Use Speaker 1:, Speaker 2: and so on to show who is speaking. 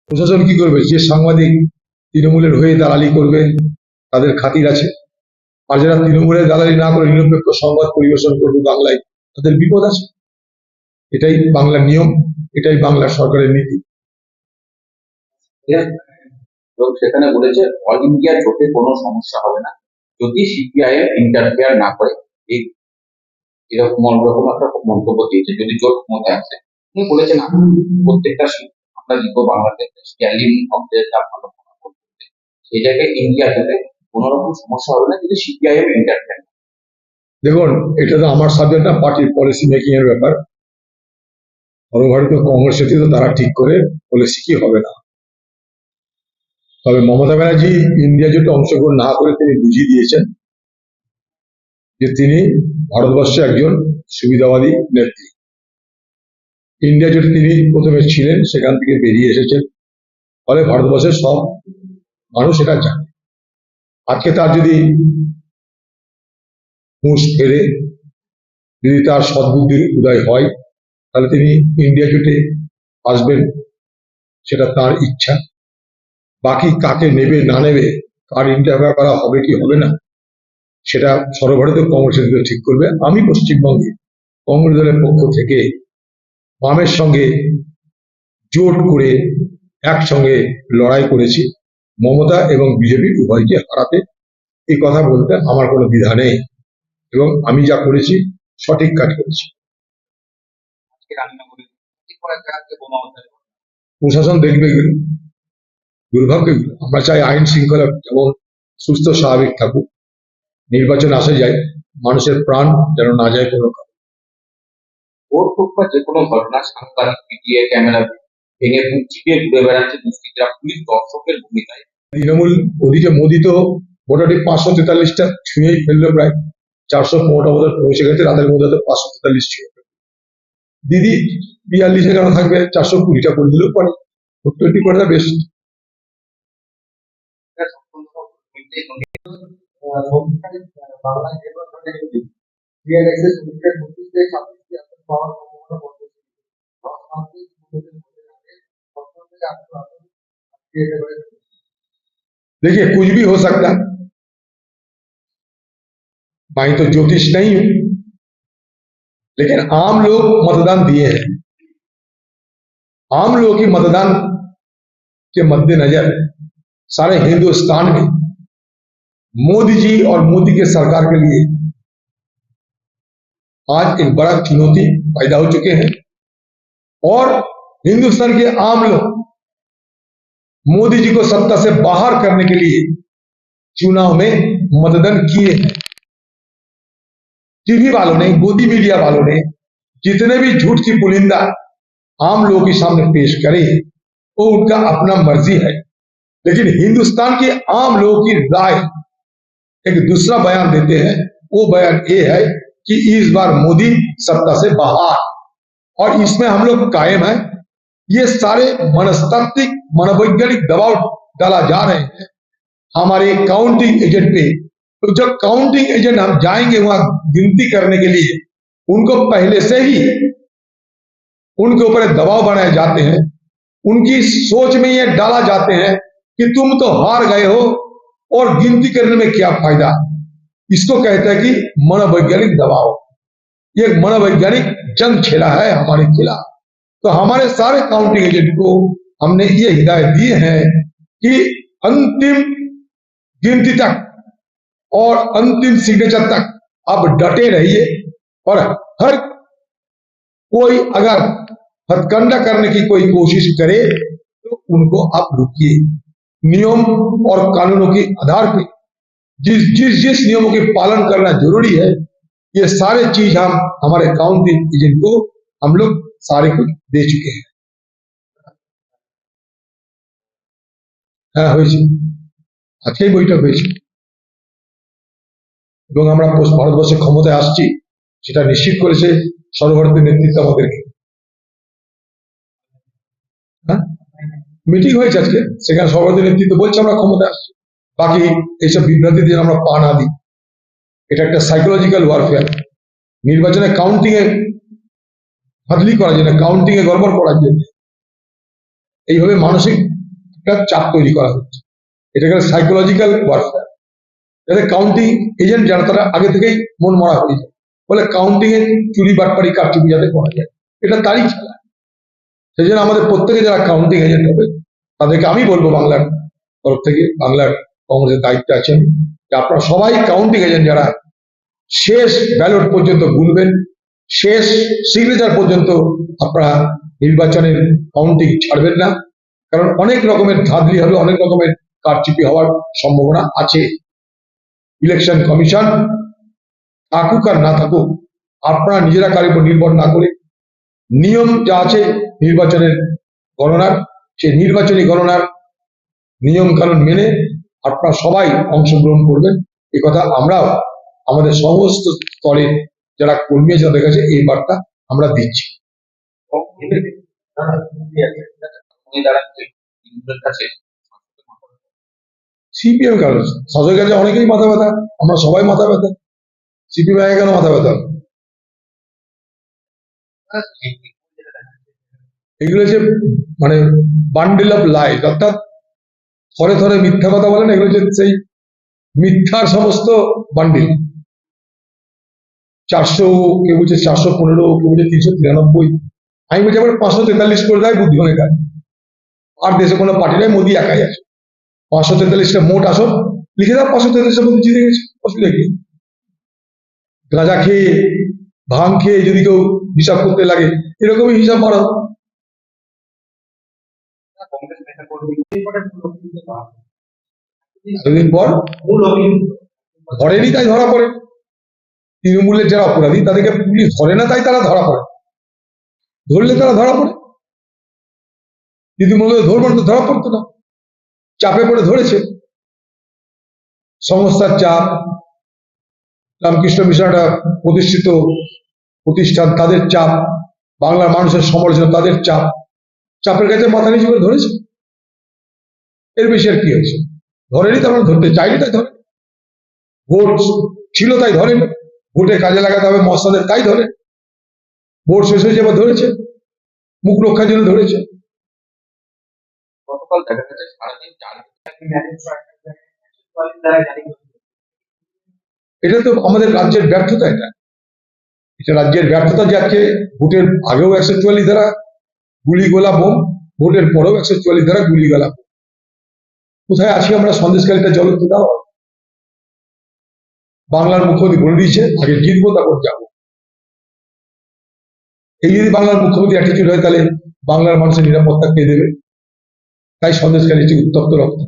Speaker 1: প্রশাসন কি করবে? যে সাংবাদিক তৃণমূলের হয়ে দালালি করবে তাদের খাতির আছে, আর যারা তৃণমূলের দালালি না করে নিরপেক্ষ সংবাদ পরিবেশন করবে বাংলায়, তাদের বিপদ আছে। এটাই বাংলার নিয়ম, এটাই বাংলার সরকারের নীতি।
Speaker 2: এবং সেখানে বলেছে অল ইন্ডিয়া জোটে কোনো সমস্যা হবে না যদি সিপিআইএম ইন্টারফেয়ার না করে। এই এরকম অন্যরকম একটা মন্তব্য দিয়েছে যদি জোট ক্ষমতায় আসে। তিনি বলেছেন প্রত্যেকটা আমরা জিতবো বাংলাদেশ, স্ট্যালিন অব্দের তার ভালো করতে, সেই জায়গায় ইন্ডিয়া জোটে কোনো রকম সমস্যা হবে না যদি সিপিআইএম ইন্টারফেয়ার।
Speaker 1: দেখুন, এটা তো আমার সাবজেক্ট না, পার্টির পলিসি মেকিং এর ব্যাপার। সর্বভারতীয় কংগ্রেস তো তারা ঠিক করে পলিসি কি হবে না। তবে মমতা ব্যানার্জি ইন্ডিয়া জোটে অংশগ্রহণ না করে তিনি বুঝিয়ে দিয়েছেন যে তিনি ভারতবর্ষে একজন সুবিধাবাদী নেত্রী। ইন্ডিয়া জোটে তিনি প্রথমে ছিলেন, সেখান থেকে বেরিয়ে এসেছেন, ফলে ভারতবর্ষের সব মানুষ এটা জানে। আজকে তার যদি হুঁশ ফেরে, যদি তার সদ্বুদ্ধির উদয় হয়, তাহলে তিনি ইন্ডিয়া জোটে আসবেন, সেটা তার ইচ্ছা। বাকি কাকে নেবে না নেবে, কার ইন্টারভিউ করা হবে কি হবে না, সেটা সর্বভারতীয় কংগ্রেস ঠিক করবে। আমি পশ্চিমবঙ্গে কংগ্রেস দলের পক্ষ থেকে বামের সঙ্গে জোট করে একসঙ্গে লড়াই করেছি মমতা এবং বিজেপি উভয়কে হারাতে। এই কথা বলতে আমার কোনো দ্বিধা নেই, এবং আমি যা করেছি সঠিক কাজ করেছি। প্রশাসন দেখবে এগুলো, দুর্ভাগ্য। আমরা চাই আইন শৃঙ্খলা যেমন সুস্থ স্বাভাবিক থাকুক, নির্বাচন আসে যায়, মানুষের প্রাণ যেন না যায় কোনো কারণে।
Speaker 2: ভোট হোক বা যে কোনো ঘটনা, সাংবাদিক পিটিয়ে ক্যামেরা ভেঙে চিপিয়ে ঘুরে বেড়াচ্ছে দুষ্কৃতীরা পুলিশ দর্শকের ভূমিকায়।
Speaker 1: তৃণমূল ওদিকে মোদি তো মোটামুটি 543টা ছুঁয়েই ফেললো, প্রায় 415টা মতো পৌঁছে গেছে, রাতের মধ্যে তো 543 ছুঁয়ে। দিদি 42-এ কেন থাকবে? 420টা করে দিলেও পারে, 20 করে বেশ। देखिए, कुछ भी हो सकता है, मैं तो ज्योतिष नहीं हूं, लेकिन आम लोग मतदान दिए हैं। आम लोगों की मतदान के मद्देनजर सारे हिंदुस्तान में मोदी जी और मोदी के सरकार के लिए आज एक बड़ा चुनौती पैदा हो चुके हैं, और हिंदुस्तान के आम लोग मोदी जी को सत्ता से बाहर करने के लिए चुनाव में मतदान किए हैं। टीवी वालों ने, गोदी मीडिया वालों ने जितने भी झूठ की पुलिंदा आम लोगों के सामने पेश करे, वो उनका अपना मर्जी है, लेकिन हिंदुस्तान के आम लोगों की राय एक दूसरा बयान देते हैं। वो बयान ये है कि इस बार मोदी सत्ता से बाहर, और इसमें हम लोग कायम है। ये सारे मनस्तात्विक मनोवैज्ञानिक दबाव डाला जा रहे हैं हमारे काउंटिंग एजेंट पे। तो जब काउंटिंग एजेंट हम जाएंगे वहां गिनती करने के लिए, उनको पहले से ही उनके ऊपर दबाव बनाए जाते हैं, उनकी सोच में ये डाला जाते हैं कि तुम तो हार गए हो और गिनती करने में क्या फायदा। इसको कहते हैं कि मनोवैज्ञानिक दबाव। ये मनोवैज्ञानिक जंग छेड़ा है हमारे खिलाफ। तो हमारे सारे काउंटिंग एजेंट को हमने ये हिदायत दी है कि अंतिम गिनती तक और अंतिम सिग्नेचर तक आप डटे रहिए, और हर कोई अगर हथकंडा करने की कोई कोशिश करे तो उनको आप रुकिए। नियम और कानूनों के आधार पर जिस नियमों के पालन करना जरूरी है, ये सारे चीज हम हमारे काउंटिंग एजेंट को हम लोग सारे कुछ दे चुके हैं। হ্যাঁ, হয়েছে, আজকেই বৈঠক হয়েছে, এবং আমরা ভারতবর্ষে ক্ষমতায় আসছি সেটা নিশ্চিত করেছে সর্বভারতীয় নেতৃত্ব আমাদেরকে। হ্যাঁ, মিটিং হয়েছে আজকে, সেখানে সর্বভারতীয় নেতৃত্ব বলছে আমরা ক্ষমতায় আসছি। বাকি এইসব বিভ্রান্তি দিয়ে আমরা পা না দিই। এটা একটা সাইকোলজিক্যাল ওয়ারফেয়ার। নির্বাচনে কাউন্টিং এ বদলি করার জন্য, কাউন্টিং এ গড়বড় করার জন্য এইভাবে মানসিক একটা চাপ তৈরি করা হচ্ছে। এটাকে সাইকোলজিক্যাল ওয়ারফেয়ার। যাতে কাউন্টিং এজেন্ট যারা তারা আগে থেকেই মন মরা হয়ে যায়, বলে কাউন্টিং এ চুরি বাটপারি কারচুপি যাতে করা যায়, এটা তারই খেলা। সেই জন্য আমাদের প্রত্যেকে যারা কাউন্টিং এজেন্ট হবে তাদেরকে আমি বলবো বাংলার তরফ থেকে, বাংলার কংগ্রেসের দায়িত্বে আছেন, যে আপনারা সবাই কাউন্টিং এজেন্ট যারা শেষ ব্যালট পর্যন্ত গুনবেন, শেষ সিগনেচার পর্যন্ত আপনারা নির্বাচনের কাউন্টিং ছাড়বেন না, কারণ অনেক রকমের ধাঁধলি হবে, অনেক রকমের কারচুপি হওয়ার সম্ভাবনা আছে। ইলেকশন কমিশন থাকুক আর না থাকুক, আপনারা নিজেরা কারোর উপর নির্ভর না করে নিয়ম যা আছে নির্বাচনের গণনার, সেই নির্বাচনী গণনার নিয়ম কানুন মেনে আপনারা সবাই অংশগ্রহণ করবেন। এ কথা আমরাও আমাদের সমস্ত স্তরে যারা কর্মী আছে তাদের কাছে এই বার্তা আমরা দিচ্ছি। সিপিএম কেন, শাসকের কাছে অনেকেই মাথা ব্যথা, আমরা সবাই মাথা ব্যথা, সিপিএম কেন মাথা ব্যথা? এগুলো হচ্ছে মানে বান্ডেল অফ লাইফ, অর্থাৎ থরে থরে মিথ্যা কথা বলেন, এগুলো হচ্ছে সেই মিথ্যার সমস্ত বান্ডিল। 400, কেউ বলছে 415, কেউ বলছে 393, আমি বলছি আবার 543 করে দেয় বুদ্ধিমানের কাজ। আর দেশে কোনো পার্টি নাই, মোদী একাই আছে। 543টা মোট আসন লিখে দাও, 543টা মোদী জিতে গেছে, অসুবিধা কি? গাঁজা খেয়ে ভাঙ খেয়ে যদি কেউ হিসাব করতে লাগে, এরকমই হিসাব বাড়াও। এতদিন পর ধরেনি তাই ধরা পড়ে। তৃণমূলের যারা অপরাধী তাদেরকে পুলিশ ধরে না তাই তারা ধরা পড়ে, ধরলে তারা ধরা পড়ে। তৃণমূলকে ধরবেন তো ধরা পড়তো না, চাপে পড়ে ধরেছে। সংস্থার চাপ, রামকৃষ্ণ মিশন একটা প্রতিষ্ঠিত প্রতিষ্ঠান, তাদের চাপ, বাংলার মানুষের সমালোচনা, তাদের চাপ, চাপের কাছে মাথা নিচু করে ধরেছে। এর বেশি আর কি হয়েছে? ধরেনি, তার মানে ধরতে চাইনি তাই ধরে। ভোট ছিল তাই ধরেনি, ভোটে কাজে লাগাতে হবে মস্তাদের তাই ধরে। ভোট শেষ হয়েছে এবার ধরেছে, মুখ রক্ষার জন্য ধরেছে।
Speaker 2: গতকাল দেখা গেছে সারাদিন
Speaker 1: এটা তো আমাদের রাজ্যের ব্যর্থতা, এটা রাজ্যের ব্যর্থতা যে আজকে ভোটের আগেও 144 ধারা গুলি গোলা বোম, ভোটের পরেও 144 ধারা গুলি গোলা বোম। কোথায় আছি আমরা? সন্দেশকারীটা জল তো দাও। বাংলার মুখ্যমন্ত্রী বলে দিয়েছে আগে জিতবো তারপর যাবো। এই যদি বাংলার মুখ্যমন্ত্রী অ্যাটিটিউড হয় তাহলে বাংলার মানুষের নিরাপত্তা কে দেবে? তাই সন্দেশকারী উত্তপ্ত রক্ত।